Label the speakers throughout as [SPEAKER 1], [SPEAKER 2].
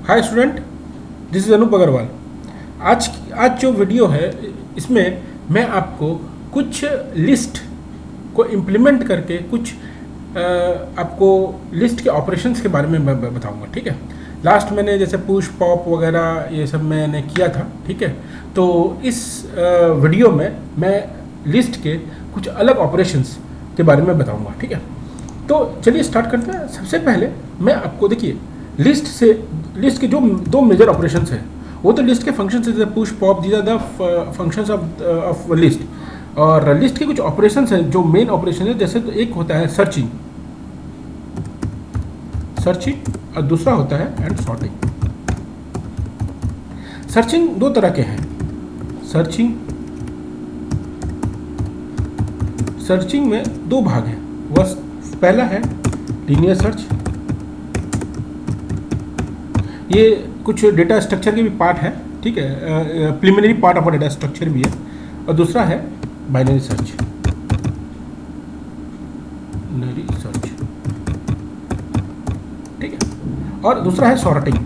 [SPEAKER 1] Hi student, this is Anoop Agarwal. आज जो video है इसमें मैं आपको कुछ लिस्ट को इम्प्लीमेंट करके कुछ आपको लिस्ट के ऑपरेशंस के बारे में मैं बताऊंगा। ठीक है, लास्ट मैंने जैसे पुश पॉप वगैरह ये सब मैंने किया था। ठीक है, तो इस वीडियो में मैं लिस्ट के कुछ अलग ऑपरेशंस के बारे में बताऊंगा। ठीक है, तो चलिए स्टार्ट करते हैं। सबसे पहले मैं आपको देखिए लिस्ट के जो दो मेजर ऑपरेशंस हैं वो तो लिस्ट के फंक्शंस जैसे push pop, these are the functions of list. और लिस्ट के कुछ ऑपरेशंस हैं जो मेन ऑपरेशन है, जैसे तो एक होता है सर्चिंग और दूसरा होता है एंड सॉर्टिंग। सर्चिंग दो तरह के हैं। सर्चिंग में दो भाग हैं। वह पहला है लीनियर सर्च, ये कुछ डेटा स्ट्रक्चर के भी पार्ट है। ठीक है, preliminary part of data structure भी है। और दूसरा है बाइनरी सर्च। ठीक है, और दूसरा है सॉर्टिंग।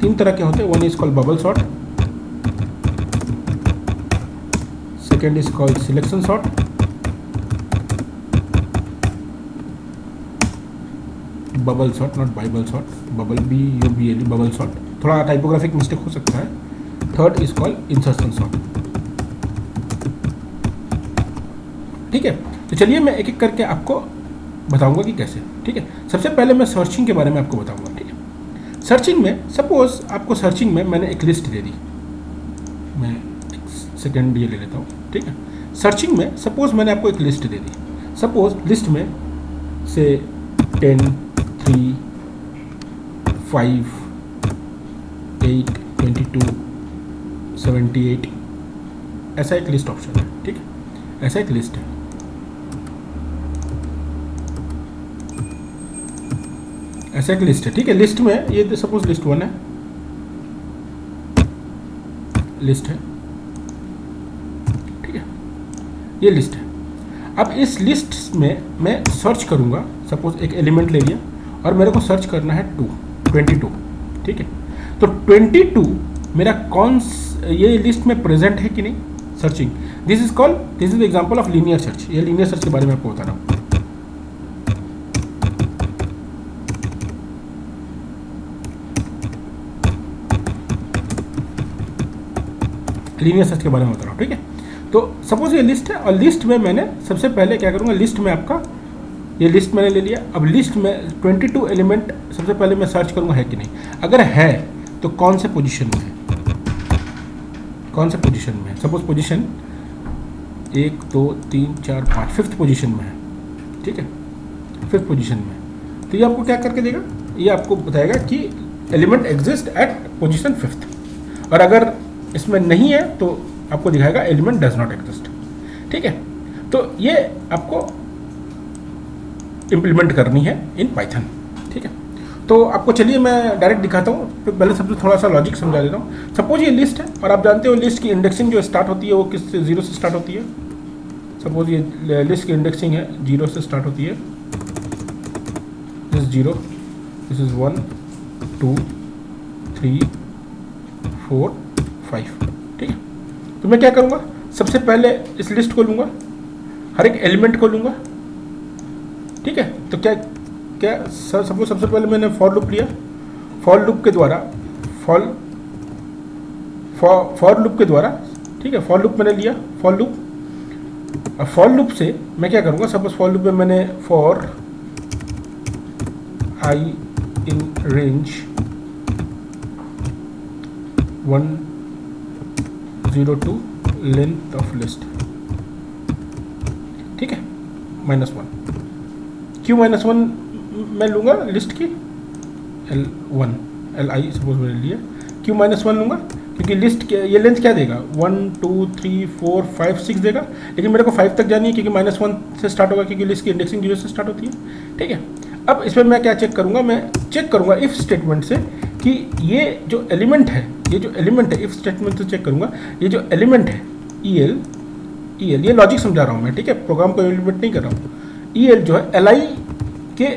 [SPEAKER 1] तीन तरह के होते हैं। One is called bubble sort, second is called selection sort, bubble sort not Bible sort, bubble BUBLE bubble sort, थोड़ा टाइपोग्राफिक मिस्टेक हो सकता है। Third is called insertion sort. ठीक है, तो चलिए मैं एक एक करके आपको बताऊंगा कि कैसे। ठीक है, सबसे पहले मैं सर्चिंग के बारे में आपको बताऊंगा। ठीक है, सर्चिंग में सपोज आपको सर्चिंग में मैंने एक लिस्ट दे दी, मैं एक सेकेंड ये ले लेता हूँ। ठीक है, सर्चिंग में सपोज मैंने आपको एक लिस्ट दे दी। सपोज लिस्ट में से 10, 3, 5, 8, 22, 78 ऐसा एक लिस्ट ऑप्शन है। ठीक है, ऐसा एक लिस्ट है। ठीक है, लिस्ट में ये सपोज लिस्ट 1 है, लिस्ट है। ठीक है, ये लिस्ट है। अब इस लिस्ट में मैं सर्च करूंगा। सपोज एक एलिमेंट ले लिया और मेरे को सर्च करना है 22। ठीक है, तो 22 मेरा ये लिस्ट में प्रेजेंट है कि नहीं, searching. This is example of linear search. ये लीनियर सर्च के बारे में आपको बता रहा हूँ। लीनियर सर्च के बारे में बता रहा हूँ। ठीक है, तो सपोज ये लिस्ट है और लिस्ट में मैंने सबसे पहले क्या करूँगा, लिस्ट में आपका ये लिस्ट मैंने ले लिया। अब लिस्ट में 22 एलिमेंट सबसे पहले मैं सर्च करूँगा है कि नहीं। अगर है तो कौन से पोजीशन में है, सपोज पोजीशन 1, 2, 3, 4, 5 फिफ्थ पोजीशन में है। ठीक है, फिफ्थ पोजीशन में। तो ये आपको क्या करके देगा, ये आपको बताएगा कि element exist at position 5th। और अगर इसमें नहीं है तो आपको दिखाएगा एलिमेंट डज नॉट एग्जिस्ट। ठीक है, तो ये आपको इम्प्लीमेंट करनी है इन पाइथन। ठीक है, तो आपको चलिए मैं डायरेक्ट दिखाता हूँ। तो पहले सबसे थोड़ा सा लॉजिक समझा देता हूँ। सपोज ये लिस्ट है और आप जानते हो लिस्ट की इंडेक्सिंग जो स्टार्ट होती है वो किस से, 0 से स्टार्ट होती है। सपोज ये लिस्ट की इंडेक्सिंग है 0 से स्टार्ट होती है। This 0, this is 1, 2, 3, 4, 5। ठीक है, तो मैं क्या करूँगा, सबसे पहले इस लिस्ट को लूँगा, हर एक एलिमेंट को लूँगा। ठीक है, तो क्या सपोज सबसे पहले मैंने फॉर लूप लिया। फॉर लूप के द्वारा ठीक है, फॉर लूप मैंने लिया। फॉर लूप से मैं क्या करूँगा, सपोज फॉर लूप में मैंने for I in range 102 length of list. ठीक है, -1 क्यों -1 मैं लूँगा लिस्ट की, Li सपोज मैंने लिया। क्यों -1 लूँगा, क्योंकि लिस्ट के ये लेंथ क्या देगा, 1, 2, 3, 4, 5, 6 देगा। लेकिन मेरे को 5 तक जानी है क्योंकि -1 से स्टार्ट होगा, क्योंकि लिस्ट की इंडेक्सिंग 0 से स्टार्ट होती है। ठीक है, अब इसमें मैं क्या चेक करूँगा, मैं चेक करूँगा इफ़ स्टेटमेंट से कि ये जो एलिमेंट है इफ़ स्टेटमेंट से चेक करूँगा ये जो एलिमेंट है EL ई एल, ये लॉजिक समझा रहा हूँ मैं, ठीक है, प्रोग्राम को इम्प्लीमेंट नहीं कर रहा हूँ। ई एल जो है एल आई के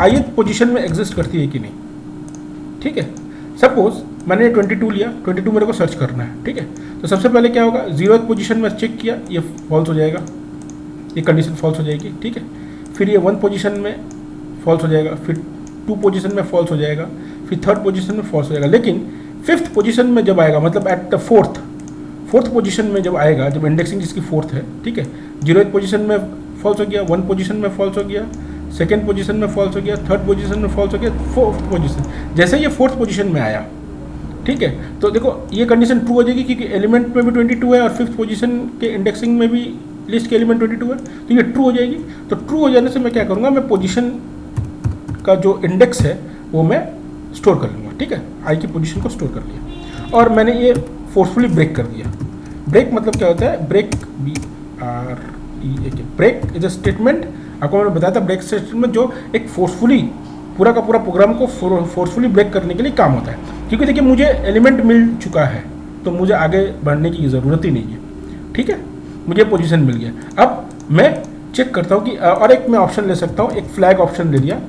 [SPEAKER 1] ith पोजीशन में एग्जिस्ट करती है कि नहीं, ठीक है। सपोज मैंने 22 लिया, 22 मेरे को सर्च करना है, ठीक है। तो सबसे पहले क्या होगा, 0th पोजीशन में चेक किया, ये फॉल्स हो जाएगा, ये कंडीशन फॉल्स हो जाएगी, ठीक है। फिर ये 1 पोजीशन में फॉल्स हो जाएगा, फिर 2 पोजीशन में फॉल्स हो जाएगा, फिर 3rd पोजीशन में फॉल्स हो जाएगा। लेकिन 5th पोजीशन में जब आएगा, मतलब एट द 4th पोजीशन में जब आएगा, जब इंडेक्सिंग जिसकी 4th है, ठीक है, 0th पोजीशन में फॉल्स हो गया, 1 पोजीशन में फॉल्स हो गया, 2nd पोजीशन में फॉल्स हो गया, 3rd पोजीशन में फॉल्स हो गया, 4th पोजीशन, जैसे ये 4th पोजीशन में आया, ठीक है, तो देखो ये कंडीशन ट्रू हो जाएगी क्योंकि एलिमेंट में भी 22 है और 5th पोजीशन के इंडेक्सिंग में भी लिस्ट के एलिमेंट 22 है, तो ये ट्रू हो जाएगी। तो ट्रू हो जाने से मैं क्या करूँगा, मैं पोजीशन का जो इंडेक्स है वो मैं स्टोर कर लूँगा, ठीक है, आई की पोजीशन को स्टोर कर लिया और मैंने ये फोर्सफुली ब्रेक कर दिया। ब्रेक मतलब क्या होता है, break BREAK, break is a statement, आपको मैंने बताया था ब्रेक स्टेटमेंट जो एक फोर्सफुली पूरा का पूरा प्रोग्राम को फोर्सफुली ब्रेक करने के लिए काम होता है। क्योंकि देखिए मुझे एलिमेंट मिल चुका है तो मुझे आगे बढ़ने की ज़रूरत ही नहीं है, ठीक है, मुझे पोजीशन मिल गया। अब मैं चेक करता हूँ कि और एक मैं ऑप्शन ले सकता हूँ, एक फ्लैग ऑप्शन ले लिया।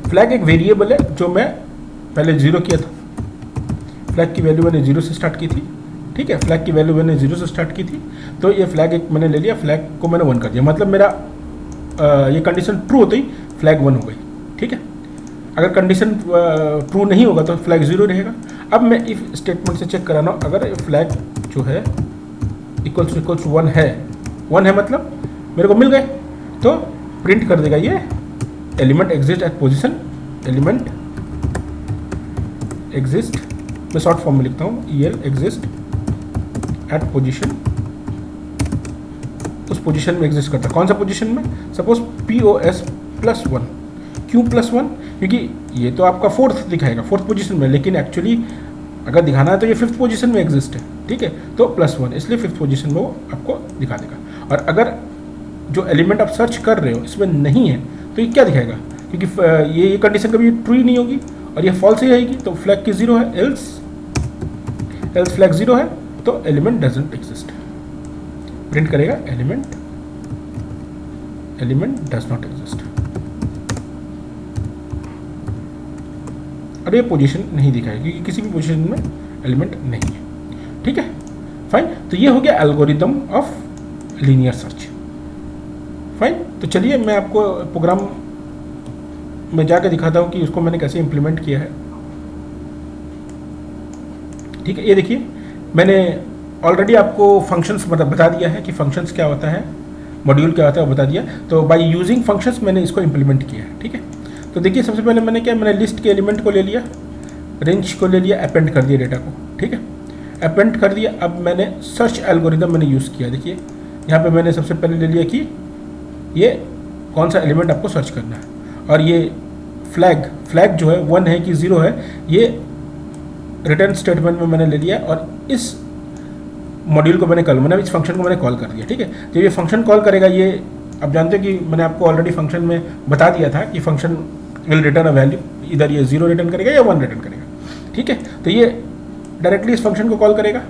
[SPEAKER 1] फ्लैग एक वेरिएबल है जो मैं पहले 0 किया था, फ्लैग की वैल्यू मैंने 0 से स्टार्ट की थी, ठीक है, फ्लैग की वैल्यू मैंने 0 से स्टार्ट की थी, तो ये फ्लैग एक मैंने ले लिया, फ्लैग को मैंने 1 कर दिया, मतलब मेरा ये कंडीशन ट्रू होते ही फ्लैग 1 हो गई, ठीक है। अगर कंडीशन ट्रू नहीं होगा तो फ्लैग 0 रहेगा। अब मैं इफ स्टेटमेंट से चेक कराना, अगर फ्लैग जो है इक्वल्स टू 1 है, 1 है मतलब मेरे को मिल गए, तो प्रिंट कर देगा ये element exist at position, element exist, मैं शॉर्ट फॉर्म में लिखता हूँ EL एग्जिस्ट एट पोजीशन, उस पोजीशन में एग्जिस्ट करता है। कौन सा पोजीशन में, सपोज POS +1, क्यों +1, क्योंकि ये तो आपका 4th दिखाएगा, 4th पोजीशन में, लेकिन एक्चुअली अगर दिखाना है तो ये 5th पोजीशन में एग्जिस्ट है, ठीक है, तो +1, इसलिए 5th पोजीशन में वो आपको दिखा देगा। और अगर जो एलिमेंट आप सर्च कर रहे हो इसमें नहीं है तो ये क्या दिखाएगा, क्योंकि ये कंडीशन कभी ट्रू ही नहीं होगी और ये फॉल्स ही रहेगी, तो फ्लैग की 0 है, एल्स फ्लैग 0 है तो एलिमेंट डजंट एग्जिस्ट, प्रिंट करेगा एलिमेंट डज नॉट एग्जिस्ट, और ये पोजीशन नहीं दिखाएगी क्योंकि किसी भी पोजीशन में एलिमेंट नहीं है, ठीक है, फाइन। तो ये हो गया algorithm of linear search, fine. तो चलिए मैं आपको प्रोग्राम में जाकर दिखाता हूँ कि उसको मैंने कैसे इम्प्लीमेंट किया है, ठीक है। ये देखिए मैंने ऑलरेडी आपको फंक्शंस बता दिया है कि फंक्शंस क्या होता है, मॉड्यूल क्या होता है वो बता दिया, तो बाय यूजिंग फंक्शंस मैंने इसको इम्प्लीमेंट किया है, ठीक है। तो देखिए सबसे पहले मैंने क्या, मैंने लिस्ट के एलिमेंट को ले लिया, रेंज को ले लिया, अपेंड कर दिया डेटा को, ठीक है, अपेंड कर दिया। अब मैंने सर्च एल्गोरिदम मैंने यूज़ किया, देखिए यहाँ पे मैंने सबसे पहले ले लिया कि ये कौन सा एलिमेंट आपको सर्च करना है, और ये फ्लैग जो है 1 है कि 0 है, ये रिटर्न स्टेटमेंट में मैंने ले लिया और इस मॉड्यूल को मैंने इस फंक्शन को मैंने कॉल कर दिया, ठीक है। जब ये फंक्शन कॉल करेगा, ये आप जानते हो कि मैंने आपको ऑलरेडी फंक्शन में बता दिया था कि function will return a value, इधर ये 0 रिटर्न करेगा या 1 रिटर्न करेगा, ठीक है। तो ये डायरेक्टली इस फंक्शन को कॉल करेगा,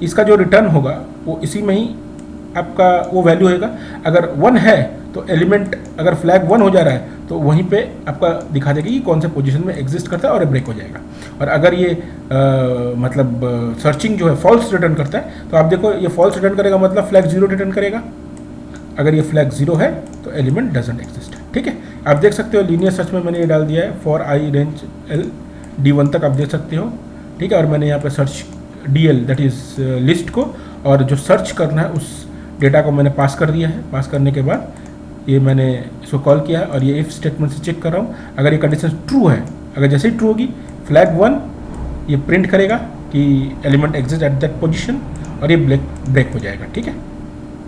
[SPEAKER 1] इसका जो रिटर्न होगा वो इसी में ही आपका वो वैल्यू होगा। अगर 1 है तो एलिमेंट, अगर फ्लैग 1 हो जा रहा है तो वहीं पे आपका दिखा देगा कि कौन से पोजीशन में एग्जिस्ट करता है और ब्रेक हो जाएगा। और अगर ये मतलब सर्चिंग जो है फॉल्स रिटर्न करता है तो आप देखो ये फॉल्स रिटर्न करेगा, मतलब फ्लैग 0 रिटर्न करेगा। अगर ये फ्लैग 0 है तो एलिमेंट डजंट एग्जिस्ट, ठीक है। आप देख सकते हो लीनियर सर्च में मैंने ये डाल दिया है, for I range L D1 तक आप देख सकते हो, ठीक है। और मैंने यहाँ पे search DL that is list को, और जो सर्च करना है उस डेटा को मैंने पास कर दिया है। पास करने के बाद ये मैंने इसको कॉल किया है और ये इफ स्टेटमेंट से चेक कर रहा हूँ। अगर ये कंडीशन ट्रू है, अगर जैसे ही ट्रू होगी फ्लैग 1 ये प्रिंट करेगा कि element exist at that position और ये ब्रेक हो जाएगा, ठीक है।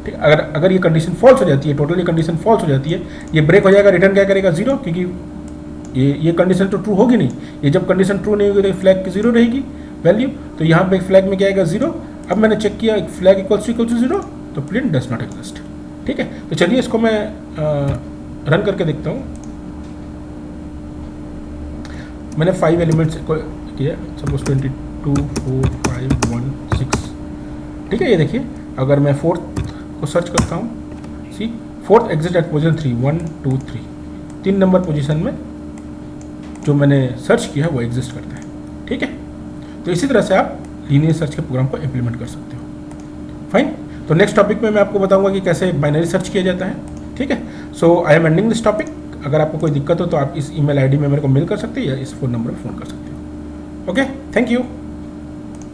[SPEAKER 1] ठीक, अगर ये कंडीशन फॉल्स हो जाती है, टोटली कंडीशन फॉल्स हो जाती है, ये ब्रेक हो जाएगा, रिटर्न क्या करेगा 0, क्योंकि ये कंडीशन तो ट्रू होगी नहीं। ये जब कंडीशन ट्रू नहीं होगी तो फ्लैग की 0 रहेगी वैल्यू, तो यहाँ पे फ्लैग में क्या आएगा 0। अब मैंने चेक किया फ्लैग इक्वल्स टू 0 तो प्रिंट डज नॉट एग्जिस्ट, ठीक है। तो चलिए इसको मैं रन करके देखता हूँ। मैंने 5 एलिमेंट्स को किया, सपोज 22 4 5 1 6 ठीक है, ये देखिए अगर मैं फोर्थ को सर्च करता हूँ, see fourth exit at position 3, 1 2 3, 3 number position में जो मैंने सर्च किया है वो एग्जिस्ट करता है। ठीक है, तो इसी तरह से आप लीनियर सर्च के प्रोग्राम को इम्प्लीमेंट कर सकते हो। फाइन, तो नेक्स्ट टॉपिक में मैं आपको बताऊंगा कि कैसे बाइनरी सर्च किया जाता है। ठीक है, so I am ending this topic. अगर आपको कोई दिक्कत हो तो आप इस ईमेल आईडी में मेरे को मेल कर सकते हैं या इस फ़ोन नंबर पर फ़ोन कर सकते हो। Okay, thank you.